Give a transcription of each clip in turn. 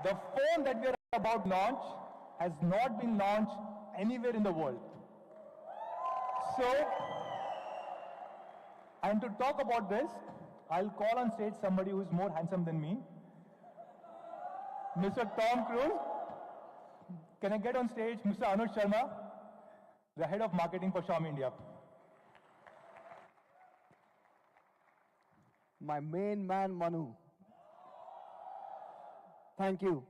The phone that we are about to launch has not been launched anywhere in the world. So, and to talk about this, I'll call on stage somebody who's more handsome than me, Mr. Tom Cruise. Can I get on stage Mr. Anuj Sharma, the head of marketing for Xiaomi India? My main man, Manu. Thank you.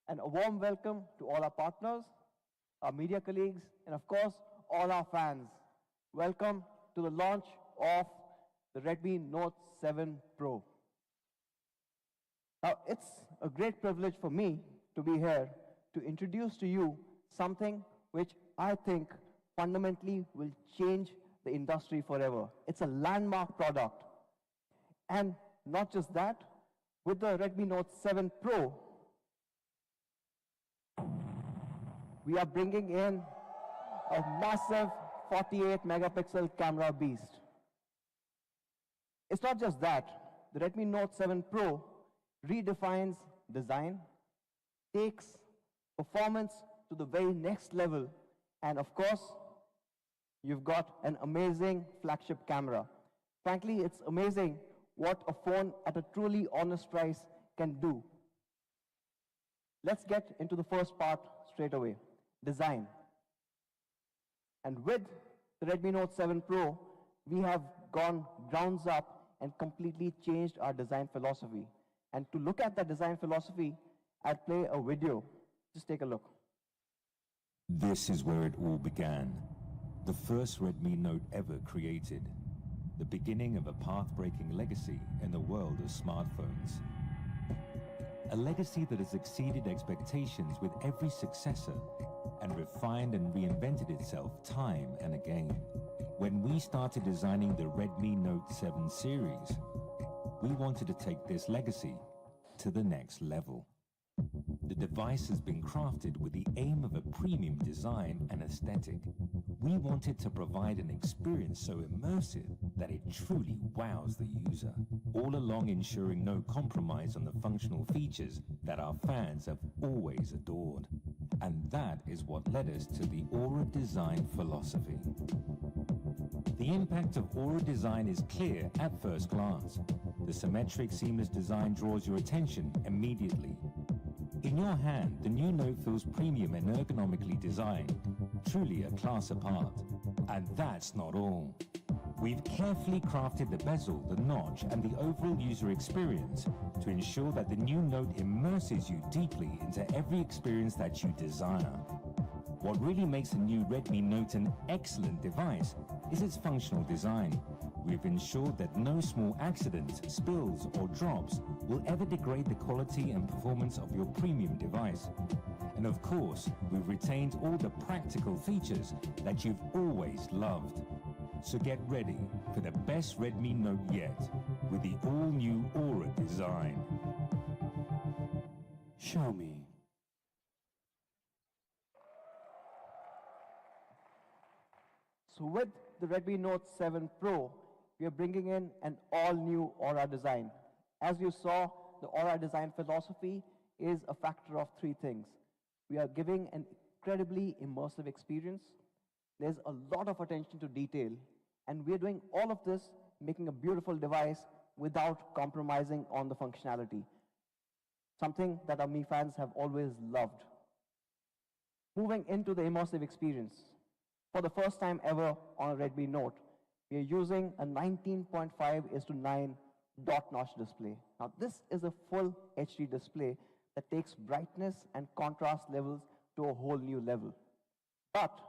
And a warm welcome to all our partners, our media colleagues, and of course, all our fans. Welcome to the launch of the Redmi Note 7 Pro. Now, it's a great privilege for me to be here to introduce to you something which I think fundamentally will change the industry forever. It's a landmark product. And not just that, with the Redmi Note 7 Pro, we are bringing in a massive 48 megapixel camera beast. It's not just that. The Redmi Note 7 Pro redefines design, takes performance to the very next level, and of course, you've got an amazing flagship camera. Frankly, it's amazing what a phone at a truly honest price can do. Let's get into the first part straight away, design. And with the Redmi Note 7 Pro, we have gone grounds up and completely changed our design philosophy. And to look at that design philosophy, I'll play a video. Just take a look. This is where it all began. The first Redmi Note ever created. The beginning of a path-breaking legacy in the world of smartphones. A legacy that has exceeded expectations with every successor and refined and reinvented itself time and again. When we started designing the Redmi Note 7 series, we wanted to take this legacy to the next level. The device has been crafted with the aim of a premium design and aesthetic. We wanted to provide an experience so immersive that it truly wows the user, all along ensuring no compromise on the functional features that our fans have always adored. And that is what led us to the Aura design philosophy. The impact of Aura design is clear at first glance. The symmetric, seamless design draws your attention immediately. In your hand, the new Note feels premium and ergonomically designed, truly a class apart. And that's not all. We've carefully crafted the bezel, the notch, and the overall user experience to ensure that the new Note immerses you deeply into every experience that you desire. What really makes the new Redmi Note an excellent device is its functional design. We've ensured that no small accidents, spills, or drops will ever degrade the quality and performance of your premium device. And of course, we've retained all the practical features that you've always loved. So get ready for the best Redmi Note yet with the all-new Aura design. Xiaomi. So with the Redmi Note 7 Pro, we are bringing in an all-new Aura design. As you saw, the Aura design philosophy is a factor of three things. We are giving an incredibly immersive experience. There's a lot of attention to detail, and we're doing all of this, making a beautiful device without compromising on the functionality. Something that our Mi fans have always loved. Moving into the immersive experience. For the first time ever on a Redmi Note, we are using a 19.5:9 dot notch display. Now this is a full HD display that takes brightness and contrast levels to a whole new level. But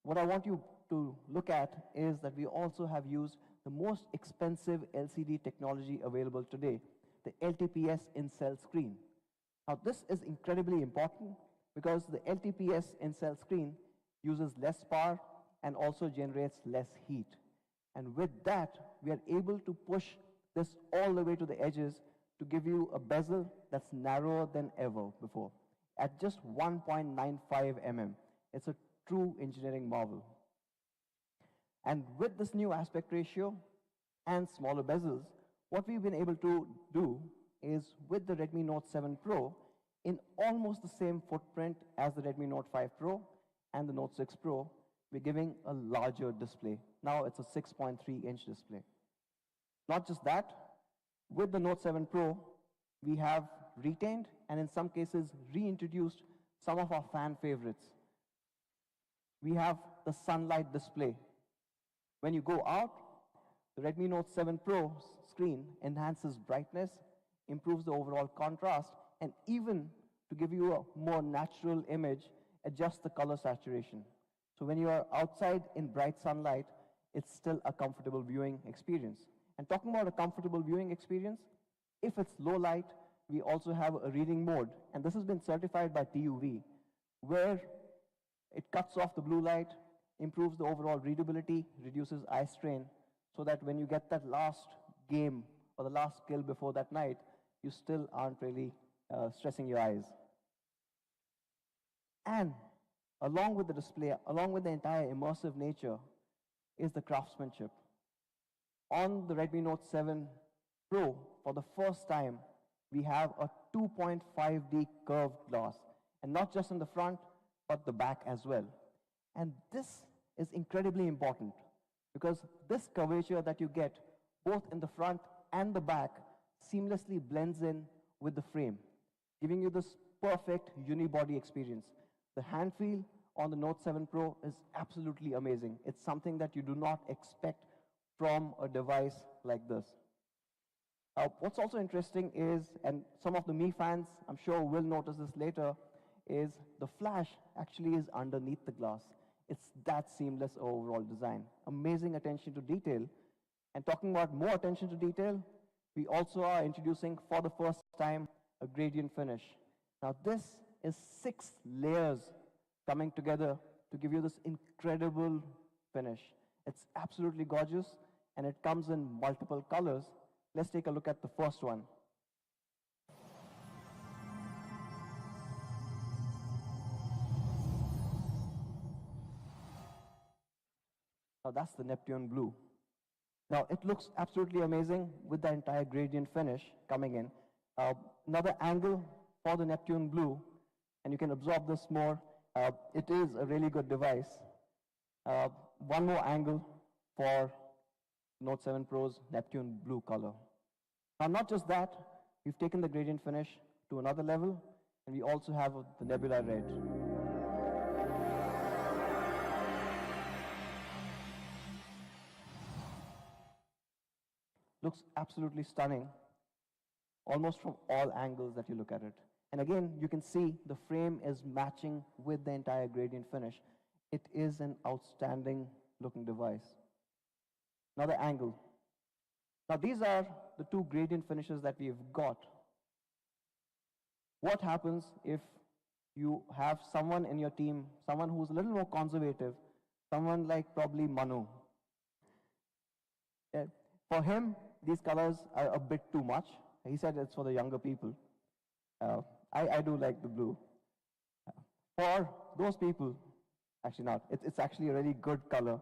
what I want you to look at is that we also have used the most expensive LCD technology available today, the LTPS in-cell screen. Now this is incredibly important because the LTPS in-cell screen uses less power and also generates less heat. And with that, we are able to push this all the way to the edges to give you a bezel that's narrower than ever before, at just 1.95 mm. It's a true engineering marvel. And with this new aspect ratio and smaller bezels, what we've been able to do is with the Redmi Note 7 Pro in almost the same footprint as the Redmi Note 5 Pro and the Note 6 Pro. We're giving a larger display. Now it's a 6.3-inch display. Not just that, with the Note 7 Pro, we have retained and in some cases reintroduced some of our fan favorites. We have the sunlight display. When you go out, the Redmi Note 7 Pro screen enhances brightness, improves the overall contrast, and even to give you a more natural image, adjusts the color saturation. So when you are outside in bright sunlight, it's still a comfortable viewing experience. And talking about a comfortable viewing experience, if it's low light, we also have a reading mode. And this has been certified by TUV, where it cuts off the blue light, improves the overall readability, reduces eye strain, so that when you get that last game or the last skill before that night, you still aren't really stressing your eyes. And along with the display, along with the entire immersive nature, is the craftsmanship. On the Redmi Note 7 Pro, for the first time, we have a 2.5D curved glass, and not just in the front, but the back as well. And this is incredibly important because this curvature that you get both in the front and the back seamlessly blends in with the frame, giving you this perfect unibody experience. The hand feel on the Note 7 Pro is absolutely amazing. It's something that you do not expect from a device like this. What's also interesting is, and some of the Mi fans, I'm sure will notice this later, is the flash actually is underneath the glass. It's that seamless overall design. Amazing attention to detail. And talking about more attention to detail, we also are introducing for the first time a gradient finish. Now this is 6 layers coming together to give you this incredible finish. It's absolutely gorgeous and it comes in multiple colors. Let's take a look at the first one. Now that's the Neptune Blue. Now it looks absolutely amazing with the entire gradient finish coming in. Another angle for the Neptune Blue, and you can absorb this more. It is a really good device. One more angle for Note 7 Pro's Neptune Blue color. Now not just that, we've taken the gradient finish to another level, and we also have the Nebula Red. Looks absolutely stunning, almost from all angles that you look at it. And again, you can see the frame is matching with the entire gradient finish. It is an outstanding looking device. Another angle. Now these are the 2 gradient finishes that we've got. What happens if you have someone in your team, someone who's a little more conservative, someone like probably Manu? For him, these colors are a bit too much. He said it's for the younger people. I do like the blue. For those people, actually not, it's actually a really good color.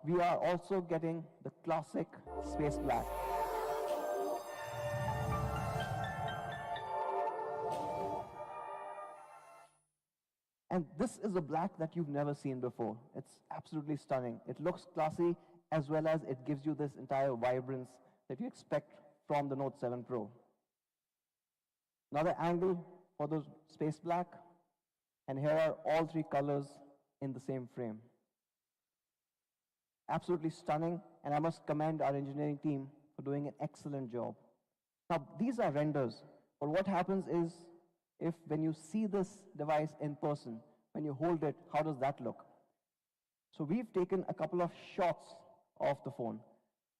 We are also getting the classic space black. And this is a black that you've never seen before. It's absolutely stunning. It looks classy, as well as it gives you this entire vibrance that you expect from the Note 7 Pro. Another angle for the space black, and here are all 3 colors in the same frame. Absolutely stunning, and I must commend our engineering team for doing an excellent job. Now, these are renders, but what happens is, if when you see this device in person, when you hold it, how does that look? So we've taken a couple of shots of the phone.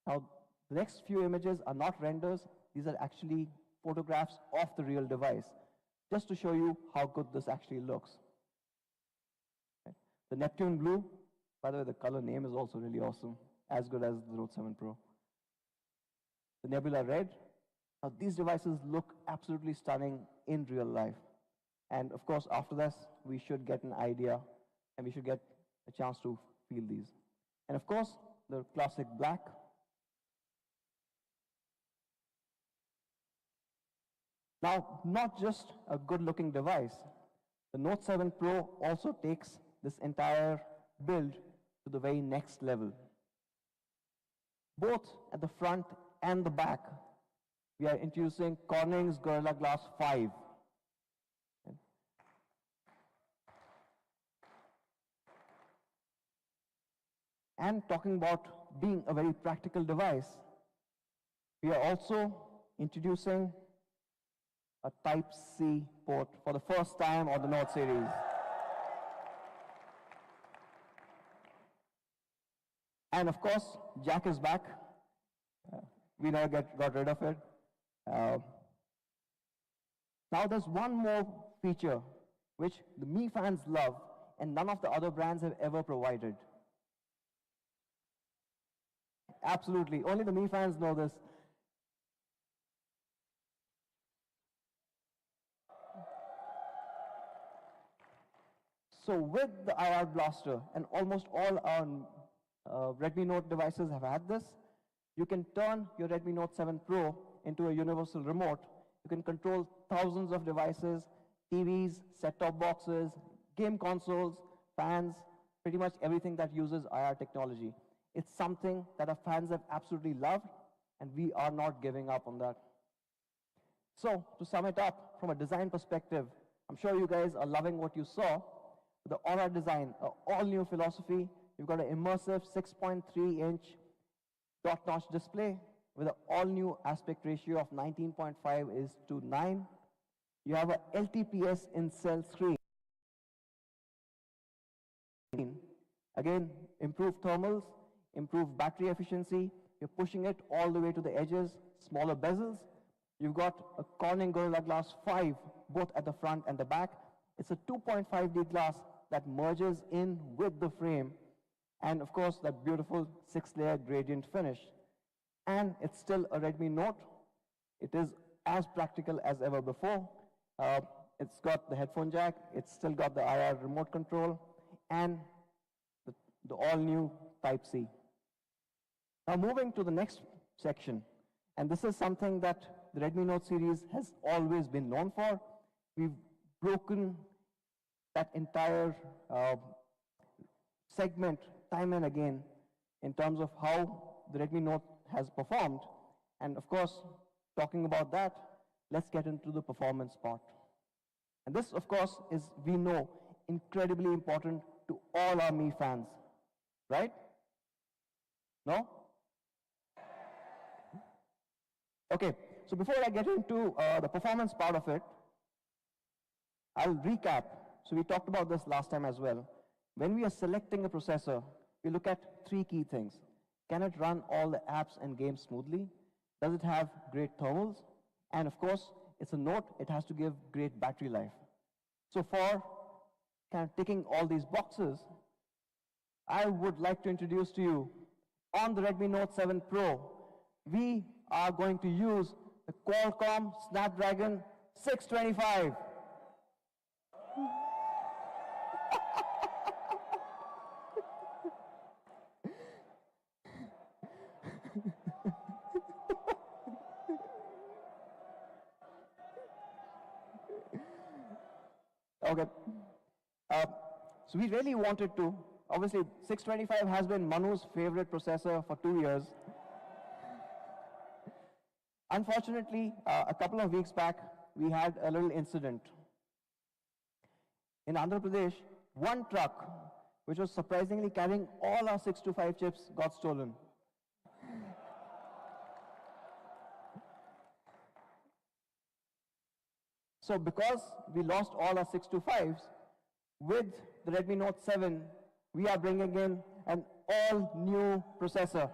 Now, the next few images are not renders, these are actually photographs of the real device, just to show you how good this actually looks. Okay. The Neptune Blue, by the way, the color name is also really awesome, as good as the Note 7 Pro. The Nebula Red. Now, these devices look absolutely stunning in real life. And of course, after this, we should get an idea and we should get a chance to feel these. And of course, the classic black. Now, not just a good-looking device, the Note 7 Pro also takes this entire build to the very next level. Both at the front and the back, we are introducing Corning's Gorilla Glass 5. And talking about being a very practical device, we are also introducing a Type-C port for the first time on the Note series. And of course, jack is back. We never got rid of it. Now there's one more feature which the Mi fans love and none of the other brands have ever provided. Absolutely, only the Mi fans know this. So with the IR blaster, and almost all our Redmi Note devices have had this, you can turn your Redmi Note 7 Pro into a universal remote. You can control thousands of devices, TVs, set-top boxes, game consoles, fans, pretty much everything that uses IR technology. It's something that our fans have absolutely loved, and we are not giving up on that. So, to sum it up, from a design perspective, I'm sure you guys are loving what you saw. The Aura design, an all-new philosophy. You've got an immersive 6.3-inch dot-notch display with an all-new aspect ratio of 19.5:9. You have a LTPS in-cell screen. Again, improved thermals, improved battery efficiency. You're pushing it all the way to the edges, smaller bezels. You've got a Corning Gorilla Glass 5, both at the front and the back. It's a 2.5D glass that merges in with the frame. And of course, that beautiful 6-layer gradient finish. And it's still a Redmi Note. It is as practical as ever before. It's got the headphone jack. It's still got the IR remote control and the all-new Type-C. Now moving to the next section, and this is something that the Redmi Note series has always been known for. We've broken that entire segment time and again in terms of how the Redmi Note has performed. And of course, talking about that, let's get into the performance part. And this, of course, is, we know, incredibly important to all our Mi fans, right? No? Okay, so before I get into the performance part of it, I'll recap. So we talked about this last time as well. When we are selecting a processor, we look at 3 key things. Can it run all the apps and games smoothly? Does it have great thermals? And of course, it's a Note, it has to give great battery life. So for kind of ticking all these boxes, I would like to introduce to you, on the Redmi Note 7 Pro, we are going to use the Qualcomm Snapdragon 625. Okay. So we really wanted to, obviously 625 has been Manu's favorite processor for 2 years. Unfortunately, a couple of weeks back, we had a little incident. In Andhra Pradesh, one truck, which was surprisingly carrying all our 625 chips, got stolen. So because we lost all our 625s, with the Redmi Note 7, we are bringing in an all-new processor.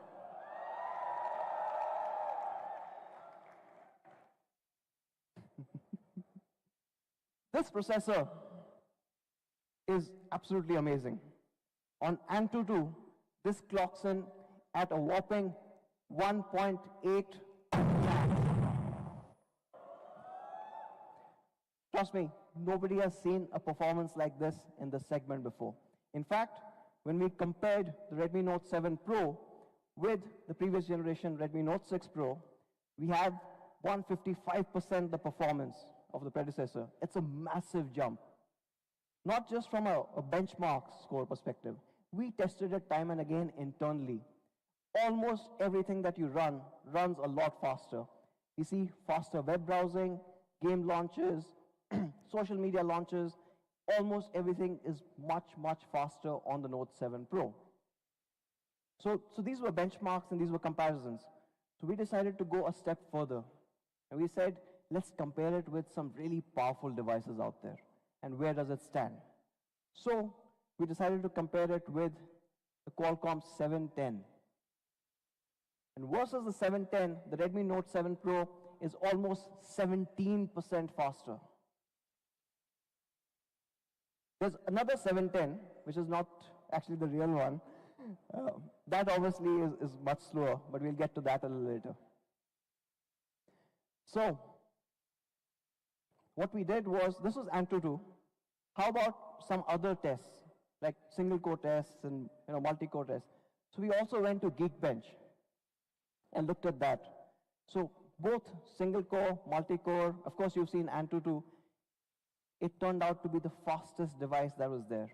This processor is absolutely amazing. On Antutu, this clocks in at a whopping 1.8. Trust me, nobody has seen a performance like this in this segment before. In fact, when we compared the Redmi Note 7 Pro with the previous generation Redmi Note 6 Pro, we have 155% the performance of the predecessor. It's a massive jump. Not just from a benchmark score perspective. We tested it time and again internally. Almost everything that you run runs a lot faster. You see faster web browsing, game launches, social media launches, almost everything is much, much faster on the Note 7 Pro. So these were benchmarks and these were comparisons. So we decided to go a step further. And we said, let's compare it with some really powerful devices out there. And where does it stand? So we decided to compare it with the Qualcomm 710. And versus the 710, the Redmi Note 7 Pro is almost 17% faster. There's another 710, which is not actually the real one. That obviously is much slower, but we'll get to that a little later. So, what we did was, this was Antutu. How about some other tests, like single core tests and multi-core tests? So we also went to Geekbench and looked at that. So both single core, multi-core, of course you've seen Antutu, it turned out to be the fastest device that was there.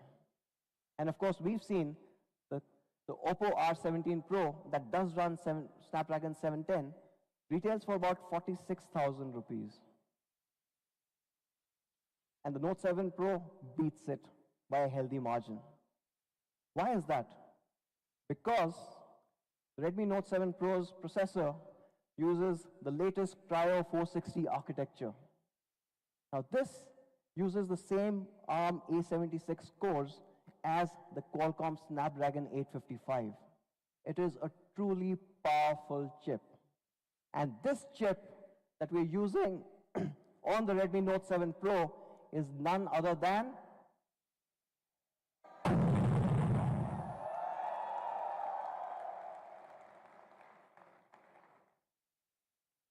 And of course we've seen the Oppo R17 Pro that does run Snapdragon 710 retails for about 46,000 rupees. And the Note 7 Pro beats it by a healthy margin. Why is that? Because the Redmi Note 7 Pro's processor uses the latest Cryo 460 architecture. Now this uses the same ARM A76 cores as the Qualcomm Snapdragon 855. It is a truly powerful chip. And this chip that we're using on the Redmi Note 7 Pro is none other than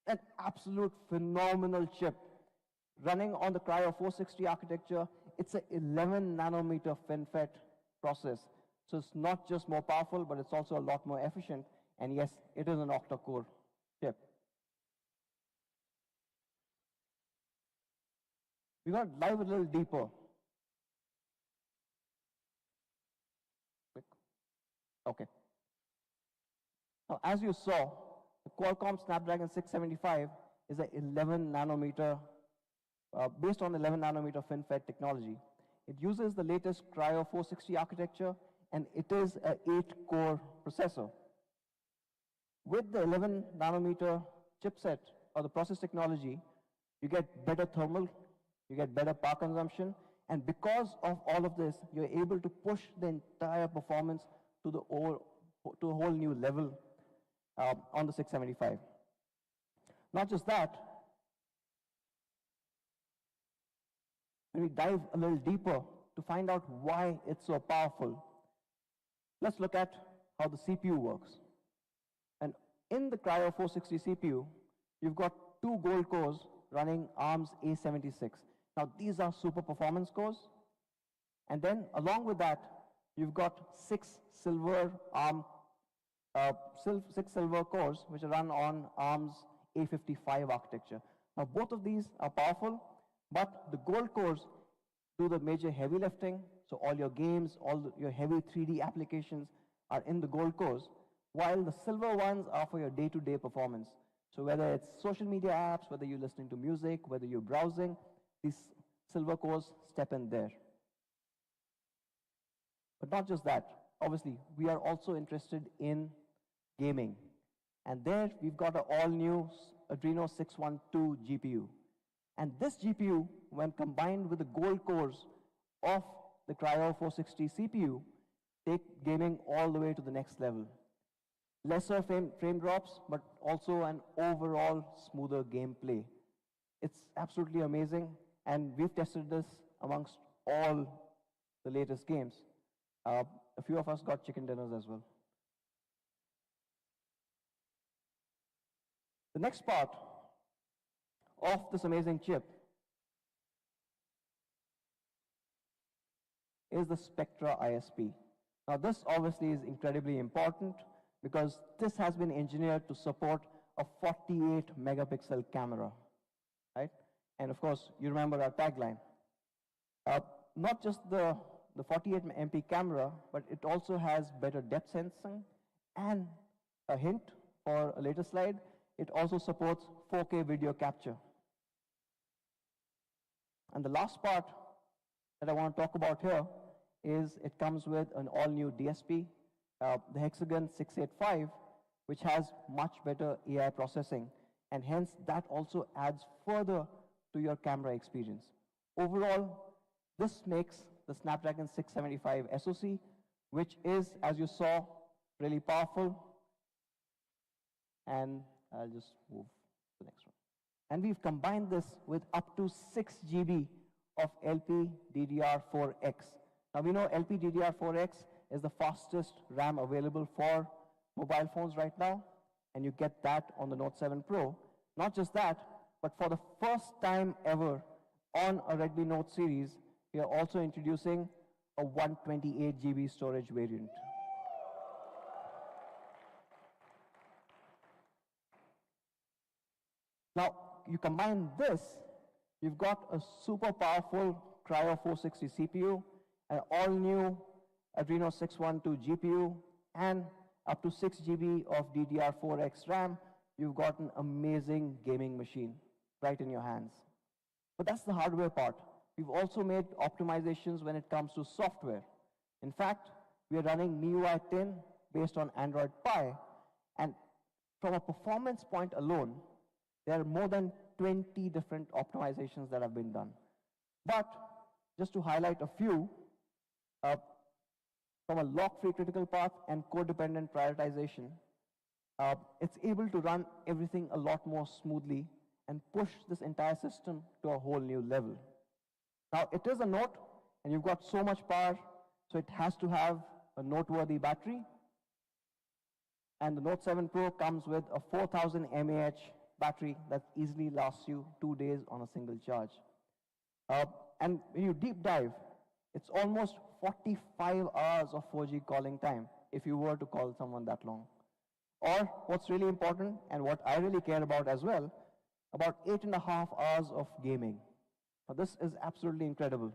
an absolute phenomenal chip running on the Cryo 460 architecture. It's an 11 nanometer FinFET process. So it's not just more powerful, but it's also a lot more efficient. And yes, it is an octa-core chip. We got to dive a little deeper. Okay. Now, as you saw, the Qualcomm Snapdragon 675 is an 11 nanometer, based on 11 nanometer FinFET technology. It uses the latest Cryo 460 architecture, and it is an 8-core processor. With the 11 nanometer chipset, or the process technology, you get better thermal, you get better power consumption, and because of all of this, you're able to push the entire performance to a whole new level on the 675. Not just that, when we dive a little deeper to find out why it's so powerful, let's look at how the CPU works. And in the Cryo 460 CPU, you've got 2 gold cores running ARM's A76. Now, these are super performance cores. And then, along with that, you've got 6 silver cores which run on ARM's A55 architecture. Now, both of these are powerful, but the gold cores do the major heavy lifting. So all your games, your heavy 3D applications are in the gold cores, while the silver ones are for your day-to-day performance. So whether it's social media apps, whether you're listening to music, whether you're browsing, these silver cores step in there. But not just that. Obviously, we are also interested in gaming. And there we've got an all-new Adreno 612 GPU. And this GPU, when combined with the gold cores of the Cryo 460 CPU, take gaming all the way to the next level. Lesser frame drops, but also an overall smoother gameplay. It's absolutely amazing, and we've tested this amongst all the latest games. A few of us got chicken dinners as well. The next part of this amazing chip is the Spectra ISP. Now, this obviously is incredibly important because this has been engineered to support a 48 megapixel camera, right? And of course, you remember our tagline. Not just the 48 MP camera, but it also has better depth sensing, and a hint for a later slide, it also supports 4K video capture. And the last part that I want to talk about here is it comes with an all-new DSP, the Hexagon 685, which has much better AI processing, and hence that also adds further to your camera experience. Overall, this makes the Snapdragon 675 SoC, which is, as you saw, really powerful. And I'll just move to the next one. And we've combined this with up to 6 GB of LPDDR4X. Now we know LPDDR4X is the fastest RAM available for mobile phones right now, and you get that on the Note 7 Pro. Not just that, but for the first time ever on a Redmi Note series, we are also introducing a 128 GB storage variant. Now, you combine this, you've got a super powerful Cryo 460 CPU, an all-new Adreno 612 GPU, and up to 6 GB of DDR4X RAM. You've got an amazing gaming machine right in your hands. But that's the hardware part. We've also made optimizations when it comes to software. In fact, we are running MIUI 10 based on Android Pie, and from a performance point alone, there are more than 20 different optimizations that have been done. But just to highlight a few, from a lock-free critical path and code-dependent prioritization, it's able to run everything a lot more smoothly and push this entire system to a whole new level. Now, it is a Note, and you've got so much power, so it has to have a noteworthy battery. And the Note 7 Pro comes with a 4000 mAh battery that easily lasts you 2 days on a single charge. And when you deep dive, it's almost 45 hours of 4G calling time if you were to call someone that long. Or what's really important, and what I really care about as well, about 8.5 hours of gaming. Now, this is absolutely incredible.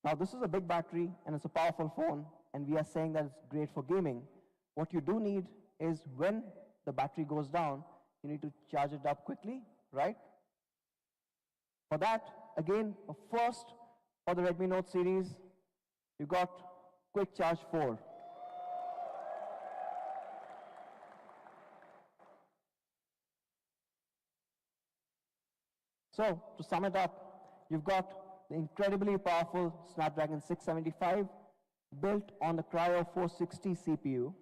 Now, this is a big battery and it's a powerful phone, and we are saying that it's great for gaming. What you do need is when the battery goes down, you need to charge it up quickly, right? For that, again, first for the Redmi Note series, you got Quick Charge 4. So, to sum it up, you've got the incredibly powerful Snapdragon 675 built on the Cryo 460 CPU.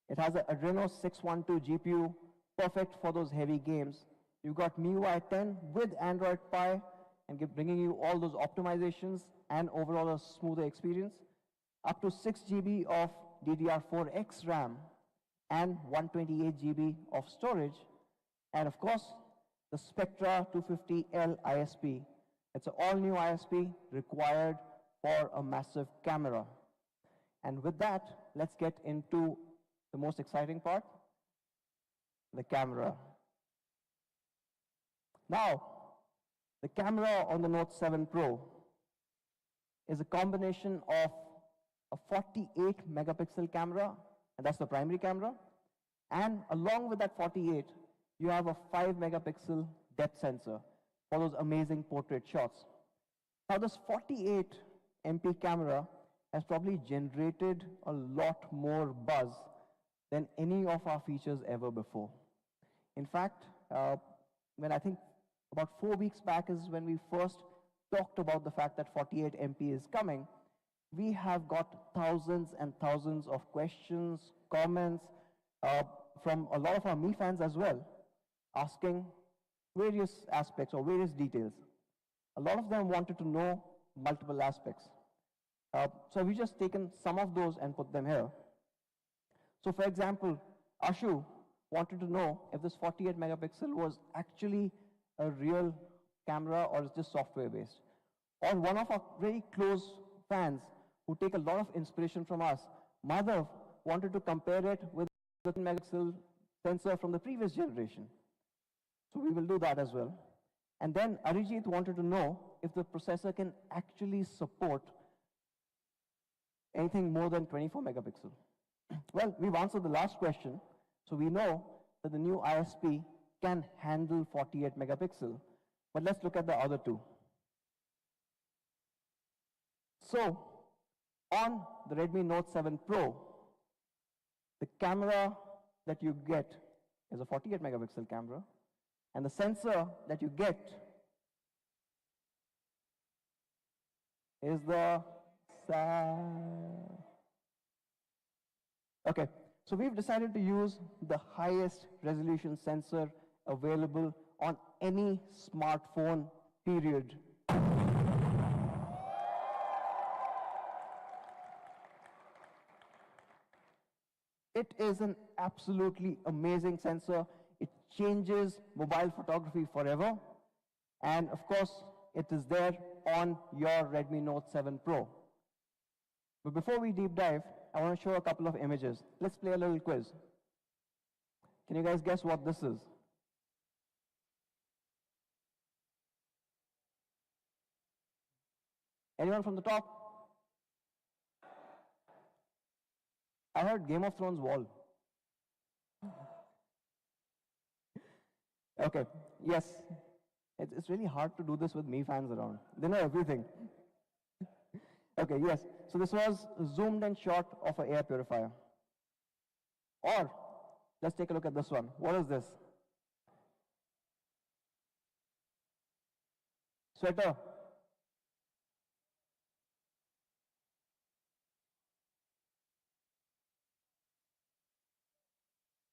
It has an Adreno 612 GPU, perfect for those heavy games. You've got MIUI 10 with Android Pie and bringing you all those optimizations and overall a smoother experience. Up to 6 GB of DDR4X RAM and 128 GB of storage. And of course, the Spectra 250L ISP. It's an all-new ISP required for a massive camera. And with that, let's get into the most exciting part, the camera. Now, the camera on the Note 7 Pro is a combination of a 48 megapixel camera, and that's the primary camera, and along with that 48, you have a 5 megapixel depth sensor for those amazing portrait shots. Now, this 48 MP camera has probably generated a lot more buzz than any of our features ever before. In fact, when I think about 4 weeks back is when we first talked about the fact that 48 MP is coming, we have got thousands and thousands of questions, comments from a lot of our Mi fans as well, asking various aspects or various details. A lot of them wanted to know multiple aspects. So we've just taken some of those and put them here. So for example, Ashu wanted to know if this 48 megapixel was actually a real camera or is just software based. Or one of our very close fans who take a lot of inspiration from us, Madhav, wanted to compare it with the megapixel sensor from the previous generation. So we will do that as well. And then Arijit wanted to know if the processor can actually support anything more than 24 megapixel. Well, we've answered the last question, so we know that the new ISP can handle 48 megapixel. But let's look at the other two. So, on the Redmi Note 7 Pro, the camera that you get is a 48 megapixel camera, and the sensor that you get is the okay, so we've decided to use the highest resolution sensor available on any smartphone, period. It is an absolutely amazing sensor. It changes mobile photography forever. And of course, it is there on your Redmi Note 7 Pro. But before we deep dive, I want to show a couple of images. Let's play a little quiz. Can you guys guess what this is? Anyone from the top? I heard Game of Thrones wall. Okay, yes. It's really hard to do this with me fans around. They know everything. Okay, yes. So this was a zoomed in shot of an air purifier. Or, let's take a look at this one. What is this? Sweater.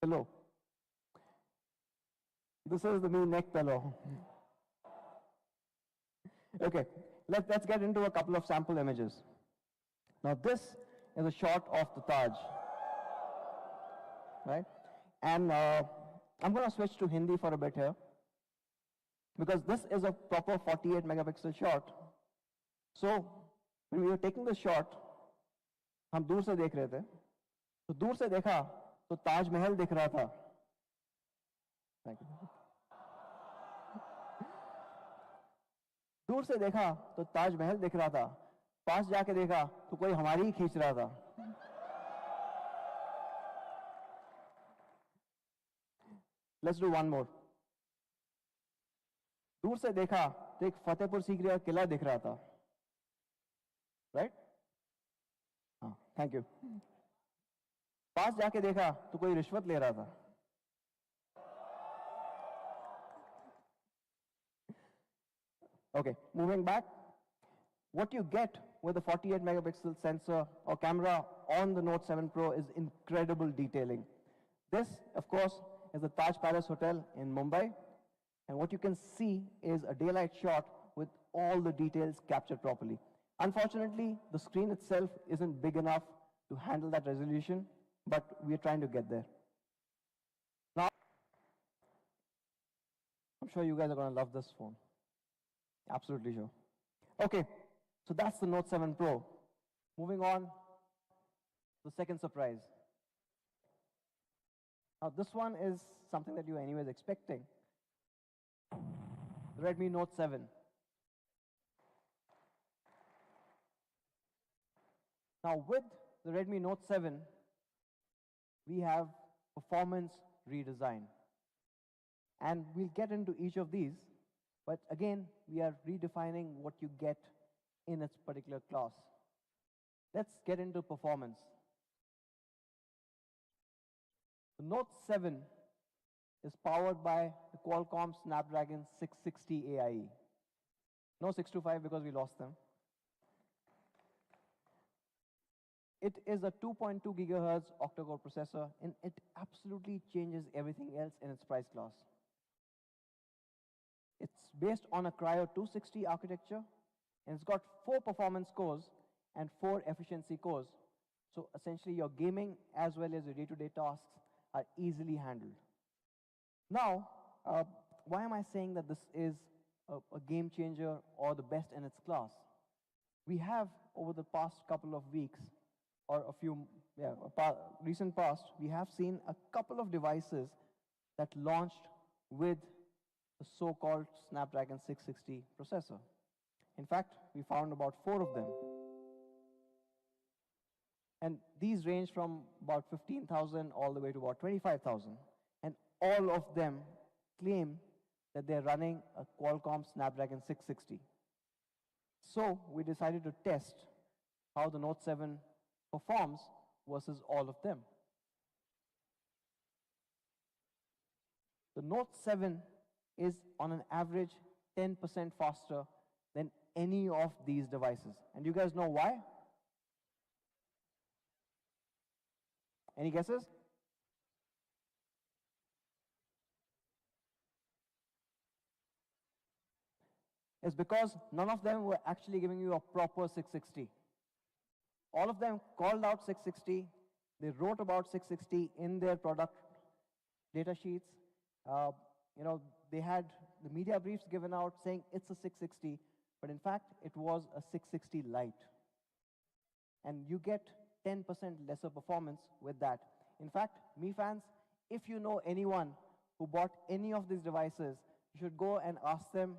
Pillow. This is the new neck pillow. Okay, let's get into a couple of sample images. Now this is a shot of the Taj, right? And I'm going to switch to Hindi for a bit here, because this is a proper 48 megapixel shot. So when we were taking the shot, हम दूर से देख रहे थे, तो दूर से देखा तो ताज महल दिख रहा था. Thank you. दूर से देखा तो ताजमहल दिख रहा था, पास जाके देखा तो कोई हमारी ही खींच रहा था. Let's do one more. दूर से देखा तो एक फतेहपुर सीकरी का किला दिख रहा था, right? हाँ, thank you. पास जाके देखा तो कोई रिश्वत ले रहा था. Okay, moving back, what you get with the 48 megapixel sensor or camera on the Note 7 Pro is incredible detailing. This, of course, is the Taj Palace Hotel in Mumbai, and what you can see is a daylight shot with all the details captured properly. Unfortunately, the screen itself isn't big enough to handle that resolution, but we're trying to get there. Now, I'm sure you guys are going to love this phone. Absolutely sure. Okay, so that's the Note 7 Pro. Moving on, the second surprise. Now this one is something that you were anyways expecting. The Redmi Note 7. Now with the Redmi Note 7, we have performance redesign. And we'll get into each of these. But again, we are redefining what you get in its particular class. Let's get into performance. The Note 7 is powered by the Qualcomm Snapdragon 660 AIE. No 625 because we lost them. It is a 2.2 gigahertz octa-core processor, and it absolutely changes everything else in its price class. It's based on a Cryo 260 architecture, and it's got 4 performance cores and 4 efficiency cores. So essentially your gaming as well as your day-to-day tasks are easily handled. Now, why am I saying that this is a game changer or the best in its class? We have, over the past couple of weeks or a few recent past, we have seen a couple of devices that launched with the so-called Snapdragon 660 processor. In fact, we found about 4 of them. And these range from about 15,000 all the way to about 25,000. And all of them claim that they're running a Qualcomm Snapdragon 660. So we decided to test how the Note 7 performs versus all of them. The Note 7 is on an average 10% faster than any of these devices. And you guys know why? Any guesses? It's because none of them were actually giving you a proper 660. All of them called out 660. They wrote about 660 in their product data sheets. They had the media briefs given out saying it's a 660, but in fact, it was a 660 Lite. And you get 10% lesser performance with that. In fact, Mi fans, if you know anyone who bought any of these devices, you should go and ask them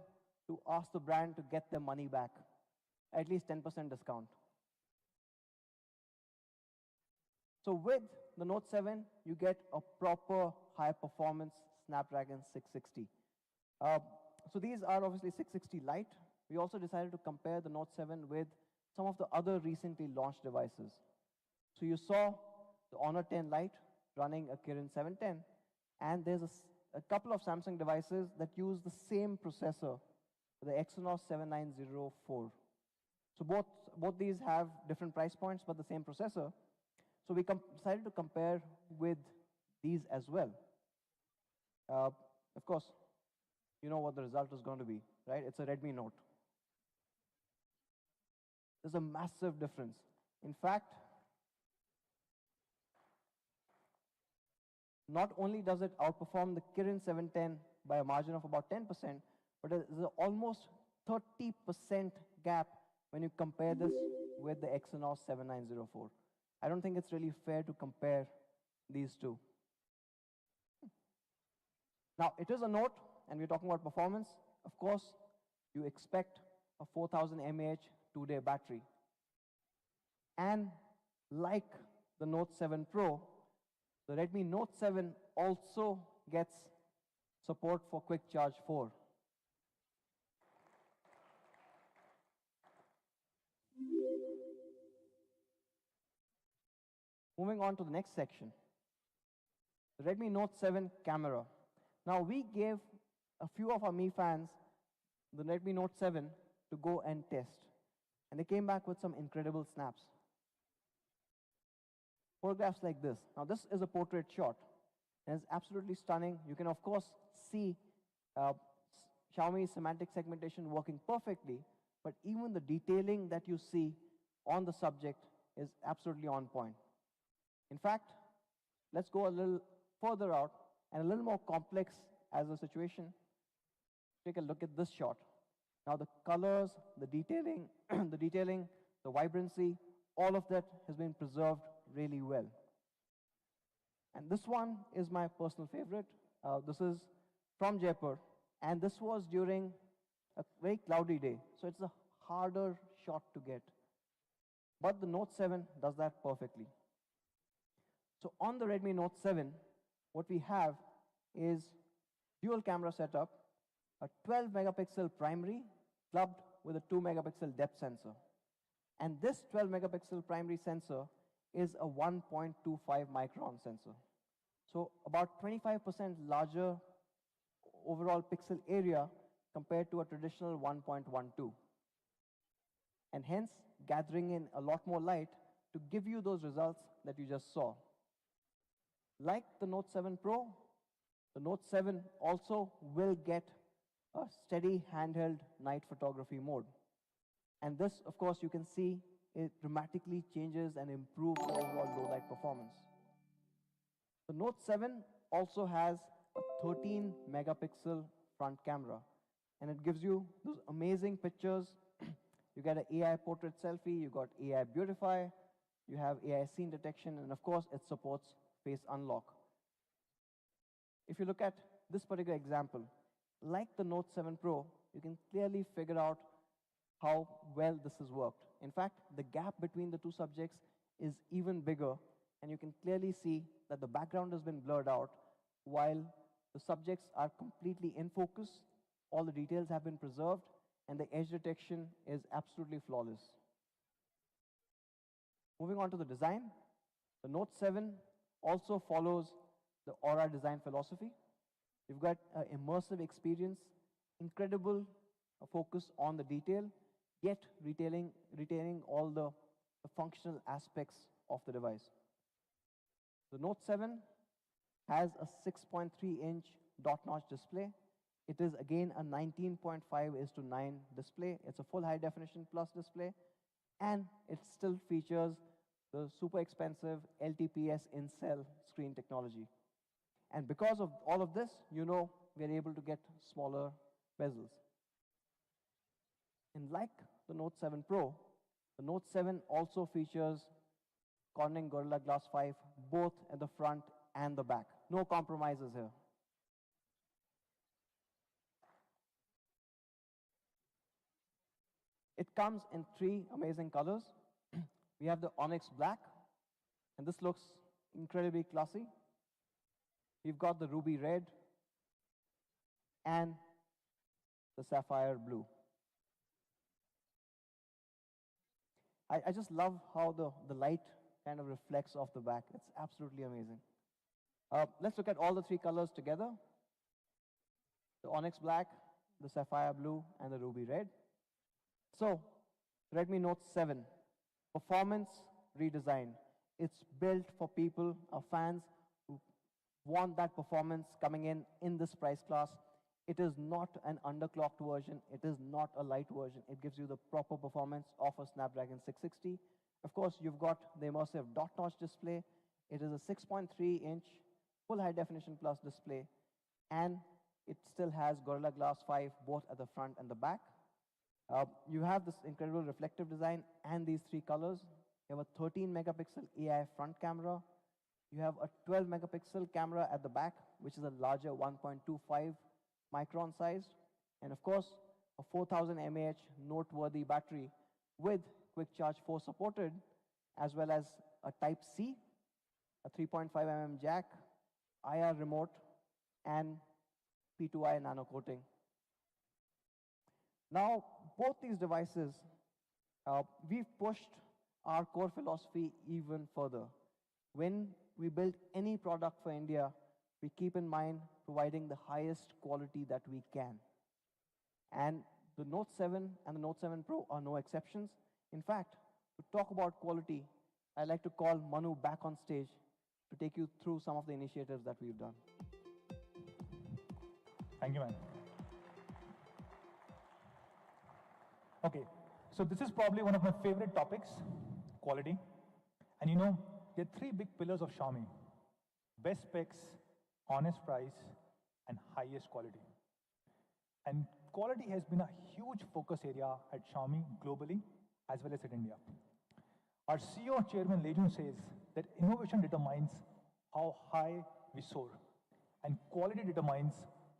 to ask the brand to get their money back, at least 10% discount. So with the Note 7, you get a proper high-performance Snapdragon 660. So these are obviously 660 Lite. We also decided to compare the Note 7 with some of the other recently launched devices. So you saw the Honor 10 Lite running a Kirin 710, and there's a couple of Samsung devices that use the same processor, the Exynos 7904. So both these have different price points, but the same processor. So we decided to compare with these as well. Of course, you know what the result is going to be, right? It's a Redmi Note. There's a massive difference. In fact, not only does it outperform the Kirin 710 by a margin of about 10%, but there's an almost 30% gap when you compare this with the Exynos 7904. I don't think it's really fair to compare these two. Now, it is a Note, and we're talking about performance. Of course, you expect a 4000 mAh 2-day battery. And like the Note 7 Pro, the Redmi Note 7 also gets support for Quick Charge 4. Moving on to the next section, the Redmi Note 7 camera. Now, we gave a few of our Mi fans the Redmi Note 7 to go and test, and they came back with some incredible snaps. Photographs like this. Now, this is a portrait shot, and it's absolutely stunning. You can, of course, see Xiaomi's semantic segmentation working perfectly, but even the detailing that you see on the subject is absolutely on point. In fact, let's go a little further out and a little more complex as a situation. Take a look at this shot. Now the colors, the detailing, the vibrancy, all of that has been preserved really well. And this one is my personal favorite. This is from Jaipur, and this was during a very cloudy day, so it's a harder shot to get. But the Note 7 does that perfectly. So on the Redmi Note 7, what we have is dual camera setup, a 12 megapixel primary clubbed with a 2 megapixel depth sensor. And this 12 megapixel primary sensor is a 1.25 micron sensor. So about 25% larger overall pixel area compared to a traditional 1.12. And hence gathering in a lot more light to give you those results that you just saw. Like the Note 7 Pro, the Note 7 also will get a steady handheld night photography mode. And this, of course, you can see it dramatically changes and improves the overall low light performance. The Note 7 also has a 13 megapixel front camera, and it gives you those amazing pictures. You get an AI portrait selfie, you got AI beautify, you have AI scene detection, and of course, it supports face unlock. If you look at this particular example, like the Note 7 Pro, you can clearly figure out how well this has worked. In fact, the gap between the two subjects is even bigger, and you can clearly see that the background has been blurred out while the subjects are completely in focus, all the details have been preserved, and the edge detection is absolutely flawless. Moving on to the design, the Note 7 also follows the Aura design philosophy. You've got an immersive experience, incredible focus on the detail, yet retaining all the functional aspects of the device. The Note 7 has a 6.3-inch dot-notch display. It is again a 19.5:9 display. It's a full high-definition plus display, and it still features the super expensive LTPS in-cell screen technology. And because of all of this, we're able to get smaller bezels. And like the Note 7 Pro, the Note 7 also features Corning Gorilla Glass 5 both at the front and the back. No compromises here. It comes in 3 amazing colors. We have the Onyx Black, and this looks incredibly classy. We've got the Ruby Red and the Sapphire Blue. I just love how the light kind of reflects off the back. It's absolutely amazing. Let's look at all the 3 colors together. The Onyx Black, the Sapphire Blue, and the Ruby Red. So, Redmi Note 7, performance redesign. It's built for people, our fans, who want that performance coming in this price class. It is not an underclocked version. It is not a light version. It gives you the proper performance of a Snapdragon 660. Of course, you've got the immersive dot-notch display. It is a 6.3-inch full high-definition plus display, and it still has Gorilla Glass 5 both at the front and the back. You have this incredible reflective design and these 3 colors. You have a 13-megapixel AI front camera. You have a 12-megapixel camera at the back, which is a larger 1.25 micron size. And of course, a 4000 mAh noteworthy battery with Quick Charge 4 supported, as well as a Type-C, a 3.5 jack, IR remote, and P2I nano coating. Now, both these devices, we've pushed our core philosophy even further. When we build any product for India, we keep in mind providing the highest quality that we can. And the Note 7 and the Note 7 Pro are no exceptions. In fact, to talk about quality, I'd like to call Manu back on stage to take you through some of the initiatives that we've done. Thank you, man. Okay, so this is probably one of my favorite topics, quality. And there are 3 big pillars of Xiaomi: best specs, honest price, and highest quality. And quality has been a huge focus area at Xiaomi globally, as well as in India. Our CEO, Chairman Lejun, says that innovation determines how high we soar, and quality determines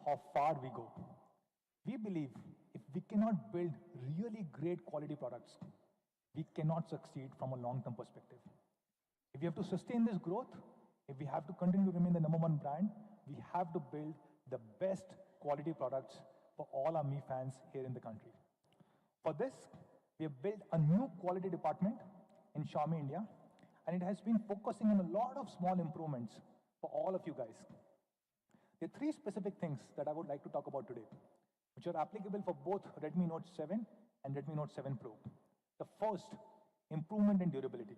how far we go. We believe if we cannot build really great quality products, we cannot succeed from a long-term perspective. If we have to sustain this growth, if we have to continue to remain the #1 brand, we have to build the best quality products for all our Mi fans here in the country. For this, we have built a new quality department in Xiaomi India, and it has been focusing on a lot of small improvements for all of you guys. There are 3 specific things that I would like to talk about today, which are applicable for both Redmi Note 7 and Redmi Note 7 Pro. The first, improvement in durability.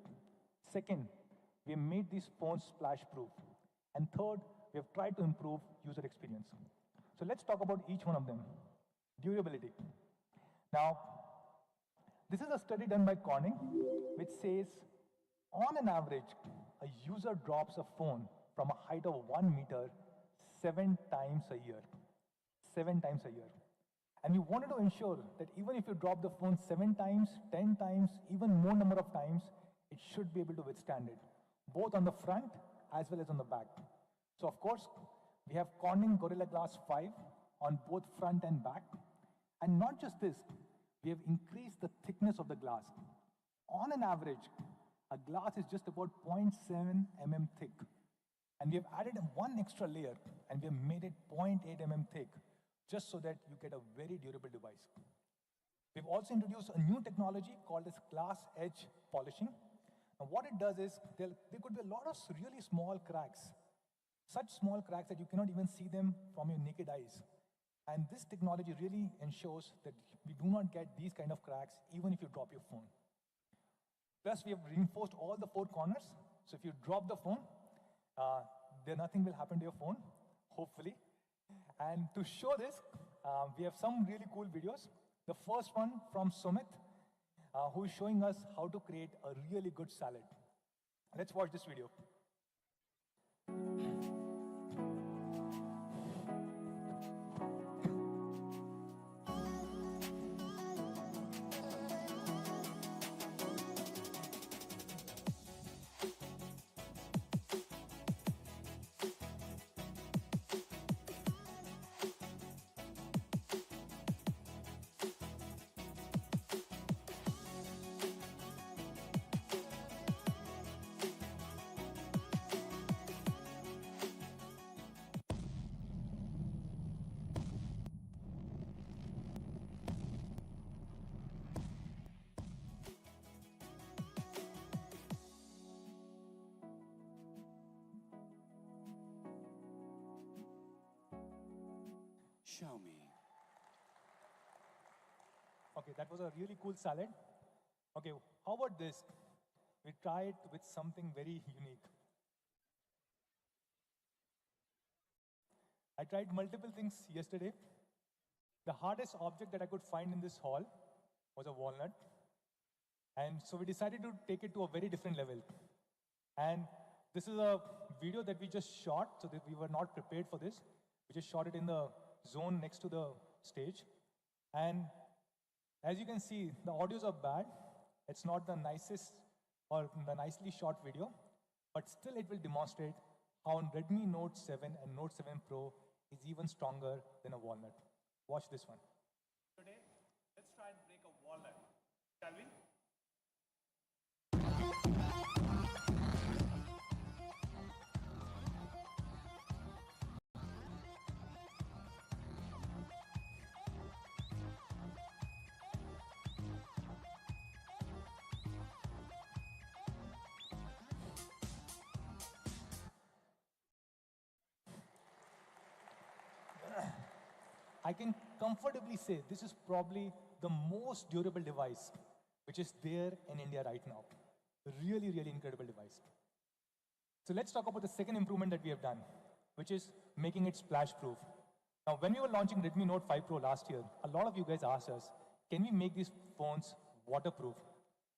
Second, we have made these phones splash-proof. And third, we have tried to improve user experience. So let's talk about each one of them. Durability. Now, this is a study done by Corning, which says, on an average, a user drops a phone from a height of 1 meter 7 times a year. 7 times a year. And we wanted to ensure that even if you drop the phone 7 times, 10 times, even more number of times, it should be able to withstand it, both on the front as well as on the back. So of course, we have Corning Gorilla Glass 5 on both front and back. And not just this, we have increased the thickness of the glass. On an average, a glass is just about 0.7 mm thick. And we have added one extra layer and we have made it 0.8 mm thick, just so that you get a very durable device. We've also introduced a new technology called as glass edge polishing. Now what it does is, there could be a lot of really small cracks, such small cracks that you cannot even see them from your naked eyes. And this technology really ensures that we do not get these kind of cracks even if you drop your phone. Plus, we have reinforced all the four corners. So if you drop the phone, nothing will happen to your phone, hopefully. And to show this, we have some really cool videos. The first one from Sumit, who is showing us how to create a really good salad. Let's watch this video. Show me. Okay, that was a really cool salad. Okay, how about this? We tried with something very unique. I tried multiple things yesterday. The hardest object that I could find in this hall was a walnut. And so we decided to take it to a very different level. And this is a video that we just shot, so that we were not prepared for this. We just shot it in the zone next to the stage. And as you can see, the audios are bad. It's not the nicest or the nicely shot video, but still it will demonstrate how Redmi Note 7 and Note 7 Pro is even stronger than a walnut. Watch this one. Today, let's try and break a walnut, shall we? I can comfortably say this is probably the most durable device which is there in India right now. Really, really incredible device. So let's talk about the second improvement that we have done, which is making it splash-proof. Now, when we were launching Redmi Note 5 Pro last year, a lot of you guys asked us, can we make these phones waterproof?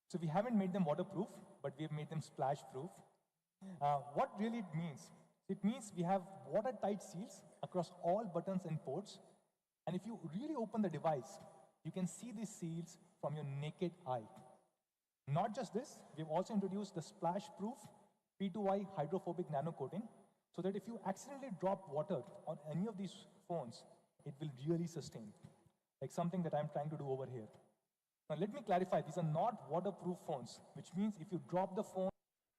So we haven't made them waterproof, but we have made them splash-proof. What really it means? It means we have watertight seals across all buttons and ports. And if you really open the device, you can see these seals from your naked eye. Not just this, we've also introduced the splash-proof P2I hydrophobic nano coating, so that if you accidentally drop water on any of these phones, it will really sustain, like something that I'm trying to do over here. Now let me clarify, these are not waterproof phones, which means if you drop the phone,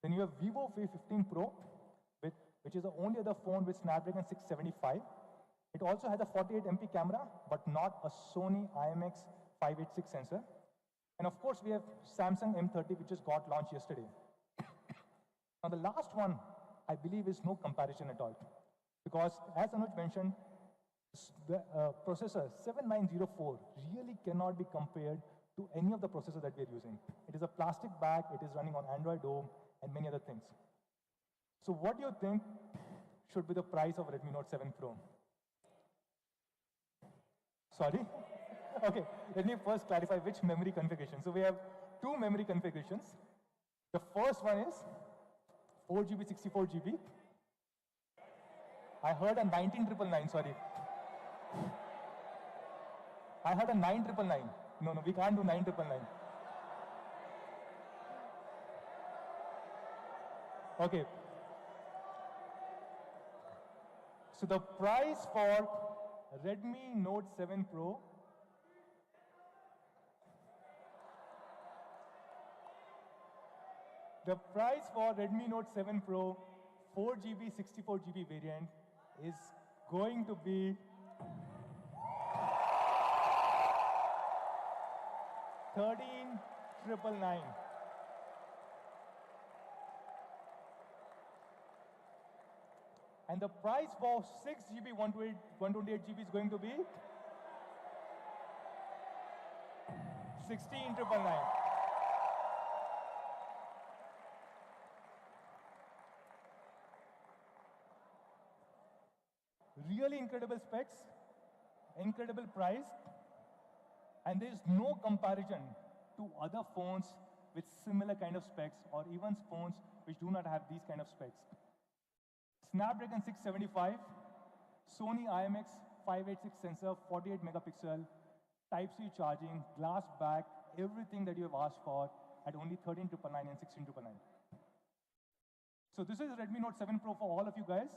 then you have Vivo V15 Pro, which is the only other phone with Snapdragon 675. It also has a 48 MP camera, but not a Sony IMX586 sensor. And of course, we have Samsung M30, which just got launched yesterday. Now the last one, I believe, is no comparison at all. Because as Anuj mentioned, the processor 7904 really cannot be compared to any of the processors that we are using. It is a plastic bag, it is running on Android Dome, and many other things. So what do you think should be the price of Redmi Note 7 Pro? Sorry? Okay, let me first clarify which memory configuration. So we have two memory configurations. The first one is 4 GB, 64 GB. I heard a 19999, sorry. I heard a 9999. No, we can't do 9999. Okay. So the price for Redmi Note 7 Pro The price for Redmi Note 7 Pro 4GB, 64GB variant is going to be 13,999. And the price for 6GB, 128GB is going to be 16,999. Really incredible specs, incredible price, and there is no comparison to other phones with similar kind of specs or even phones which do not have these kind of specs. Snapdragon 675, Sony IMX 586 sensor, 48 megapixel, Type-C charging, glass back, everything that you have asked for at only 13,999 and 16,999. So this is Redmi Note 7 Pro for all of you guys,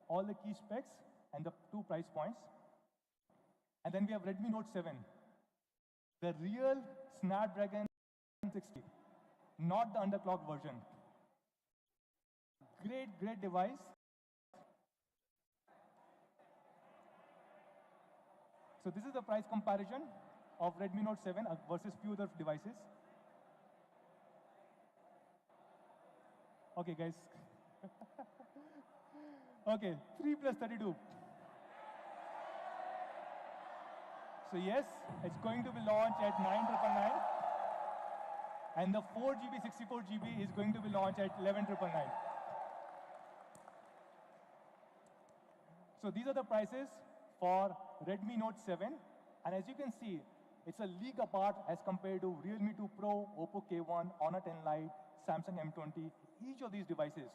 all the key specs and the two price points. And then we have Redmi Note 7, the real Snapdragon 60, not the underclocked version. Great device. So this is the price comparison of Redmi Note 7 versus few other devices. Okay, guys. Okay, 3 plus 32. So yes, it's going to be launched at 9,999. And the 4GB, 64GB is going to be launched at 11,999. So these are the prices for Redmi Note 7. And as you can see, it's a league apart as compared to Realme 2 Pro, Oppo K1, Honor 10 Lite, Samsung M20. Each of these devices,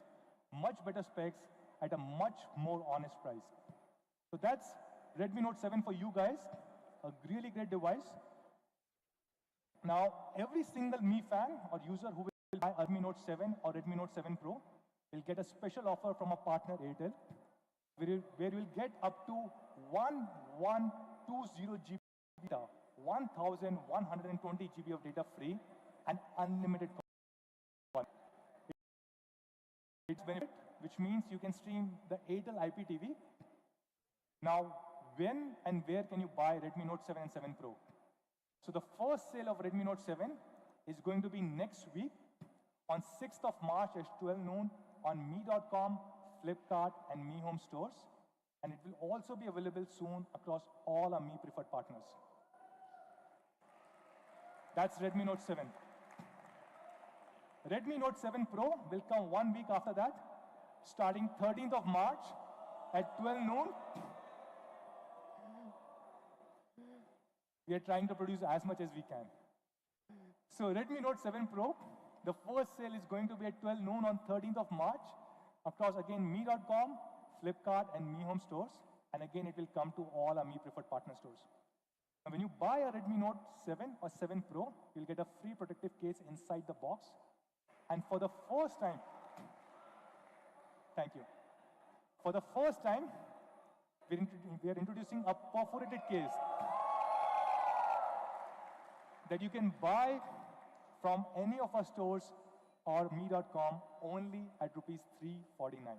much better specs at a much more honest price. So that's Redmi Note 7 for you guys. A really great device. Now, every single Mi fan or user who will buy Redmi Note 7 or Redmi Note 7 Pro will get a special offer from a partner Airtel, where you will get up to 1120 GB data, 1,120 GB of data free, and unlimited call. It's benefit, which means you can stream the Airtel IPTV. Now, when and where can you buy Redmi Note 7 and 7 Pro? So the first sale of Redmi Note 7 is going to be next week on 6th of March at 12 noon on Mi.com, Flipkart, and Mi Home stores. And it will also be available soon across all our Mi preferred partners. That's Redmi Note 7. Redmi Note 7 Pro will come 1 week after that, starting 13th of March at 12 noon. We are trying to produce as much as we can. So Redmi Note 7 Pro, the first sale is going to be at 12 noon on 13th of March across again Mi.com, Flipkart, and Mi Home stores. And again, it will come to all our Mi preferred partner stores. Now, when you buy a Redmi Note 7 or 7 Pro, you'll get a free protective case inside the box. And for the first time, thank you. For the first time, we are introducing a perforated case that you can buy from any of our stores or Mi.com only at rupees 349.